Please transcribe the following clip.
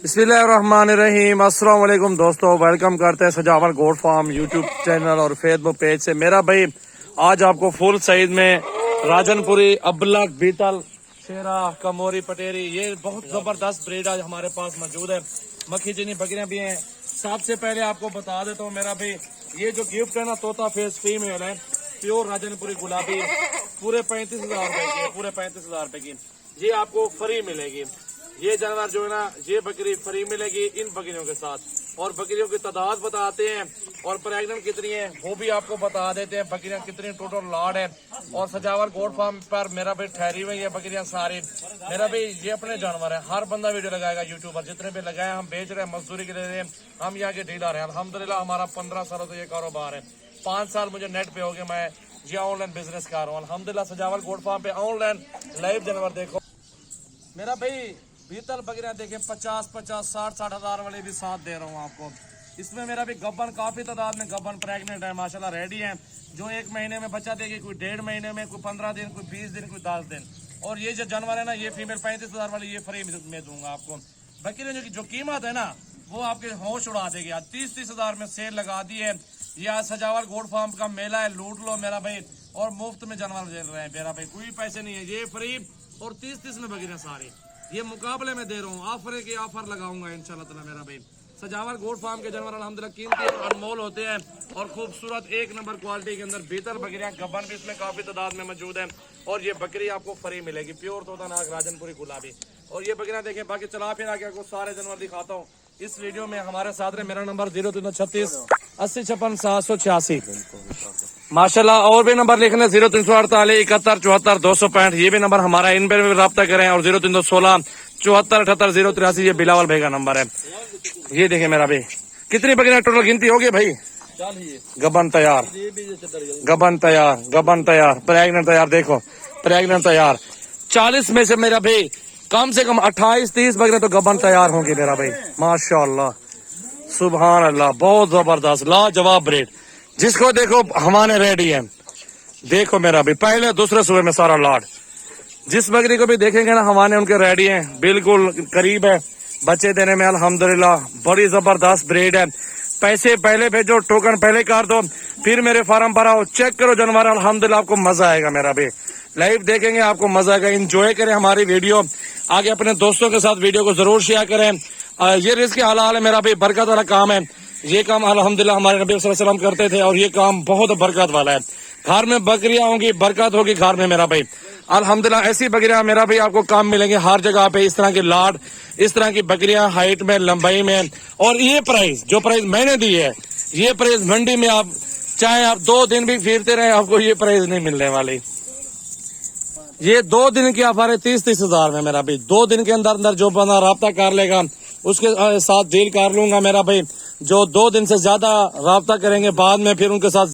बिस्मिल्लाहिर्रहमानिर्रहीम। अस्सलाम वालेकुम दोस्तों, वेलकम करते हैं सजावल गोट फार्म यूट्यूब चैनल और फेसबुक पेज से। मेरा भाई आज आपको फुल साइज में राजनपुरी, अबलक, बीतल, शेरा, कमोरी, पटेरी, ये बहुत जबरदस्त ब्रीड आज हमारे पास मौजूद है। मक्खी चीनी बकरियां भी हैं। सबसे पहले आपको बता देता हूँ मेरा भाई, ये जो गिफ्ट है ना, तोता फेस फीमेल है, प्योर राजनपुरी गुलाबी, पूरे 35,000 रुपए की, पूरे 35,000 रुपए की ये आपको फ्री मिलेगी। ये जानवर जो है ना, ये बकरी फ्री मिलेगी इन बकरियों के साथ। और बकरियों की तादाद बताते हैं और प्रेग्नेंट कितनी है वो भी आपको बता देते हैं। बकरियां कितनी टोटल लॉट है। और सजावल गोट फार्म पर मेरा भाई ठहरी हुई है बकरियां सारी। मेरा भाई ये अपने जानवर है, हर बंदा वीडियो लगाएगा, यूट्यूबर जितने भी लगाए, हम बेच रहे हैं, मजदूरी के ले रहे हैं, हम यहाँ के डीलर हैं। अल्हम्दुलिल्लाह हमारा 15 सालों से ये कारोबार है। 5 साल मुझे नेट पे हो गए, मैं ये ऑनलाइन बिजनेस कर रहा हूँ अल्हम्दुलिल्लाह। सजावल गोट फार्म पे ऑनलाइन लाइव जानवर देखो। मेरा भाई बीतल बकरियां देखें 50-50, 60-60 हजार वाले भी साथ दे रहा हूँ आपको। इसमें मेरा भी गब्बन काफी तादाद में गब्बन प्रेग्नेंट है, माशाल्लाह रेडी है, जो 1 महीने में बच्चा देगी, कोई 1.5 महीने में, कोई 15 दिन, कोई 20 दिन, कोई 10 दिन। और ये जो जानवर है ना, ये फीमेल 35,000 वाली ये फ्री में दूंगा आपको। बकरियों की जो कीमत है ना, वो आपके होश उड़ा देगी। आज 30-30 हजार में सेल लगा दी है। ये आज सजावल गोट फार्म का मेला है, लूट लो मेरा भाई। और मुफ्त में जानवर दे रहे हैं मेरा भाई, कोई पैसे नहीं है, ये फ्री। और 30-30 में बकरियां सारी ये मुकाबले में दे रहा हूँ, ऑफर के ऑफर लगाऊंगा इंशाल्लाह ताला मेरा भाई। सजावल गोट फार्म के जानवर अल्हम्दुलिल्लाह कीमती और अनमोल होते हैं और खूबसूरत 1 नंबर क्वालिटी के अंदर बेहतर बकरियां, गब्बन भी इसमें काफी तादाद में मौजूद है। और ये बकरी आपको फ्री मिलेगी, प्योर तोतानाग राजनपुरी गुलाबी। और ये बकरियां देखें, बाकी चला फिर आगे आपको सारे जानवर दिखाता हूँ इस वीडियो में। हमारे साथ रहे, मेरा नंबर 0336 80 56 786 माशाल्लाह। और भी नंबर लिखने 0348 71 74 265, ये भी नंबर हमारा, इन पर भी रब्ता करें। और 0316 74 78 083, ये बिलावल भाई का नंबर है। ये देखें मेरा भाई, कितनी बकरियां टोटल गिनती होगी भाई? गबन तैयार, गबन तैयार, गबन तैयार, प्रेग्नेंट तैयार, देखो प्रेग्नेंट तैयार। 40 में से मेरा भाई कम से कम 28-30 बकरियां तो गबन तैयार होंगी मेरा भाई, माशाल्लाह सुभान अल्लाह। बहुत जबरदस्त लाजवाब ब्रीड, जिसको देखो हमारे रेडी है। देखो मेरा भी पहले दूसरे सूबे में सारा लॉट, जिस बकरी को भी देखेंगे ना हमारे उनके रेडी है, बिल्कुल करीब है बच्चे देने में अल्हम्दुलिल्लाह। बड़ी जबरदस्त ब्रीड है। पैसे पहले भेजो, टोकन पहले कर दो, फिर मेरे फार्म पर आओ, चेक करो जानवर, अल्हम्दुलिल्लाह आपको मजा आएगा मेरा भी। लाइव देखेंगे आपको मजा आएगा। इंजॉय करें हमारी वीडियो, आगे अपने दोस्तों के साथ वीडियो को जरूर शेयर करें। ये रिस्क हलाल है मेरा भी, बरकत वाला काम है। ये काम अल्हम्दुलिल्लाह हमारे नबी सल्लल्लाहु अलैहि वसल्लम करते थे और ये काम बहुत बरकत वाला है। घर में बकरियां होंगी, बरकत होगी घर में मेरा भाई अल्हम्दुलिल्लाह। ऐसी बकरियां मेरा भाई आपको काम मिलेंगे हर जगह पे, इस तरह की लाट, इस तरह की बकरियां हाइट में, लंबाई में। और ये प्राइस, जो प्राइस मैंने दी है, ये प्राइस मंडी में आप चाहे आप 2 दिन भी फिरते रहे, आपको ये प्राइस नहीं मिलने वाली। ये 2 दिन की ऑफर है 30-30 हजार में मेरा भाई। 2 दिन के अंदर अंदर जो बंदा राब्ता कर लेगा उसके साथ डील कर लूंगा मेरा भाई। जो 2 दिन से ज्यादा राब्ता करेंगे बाद में फिर उनके साथ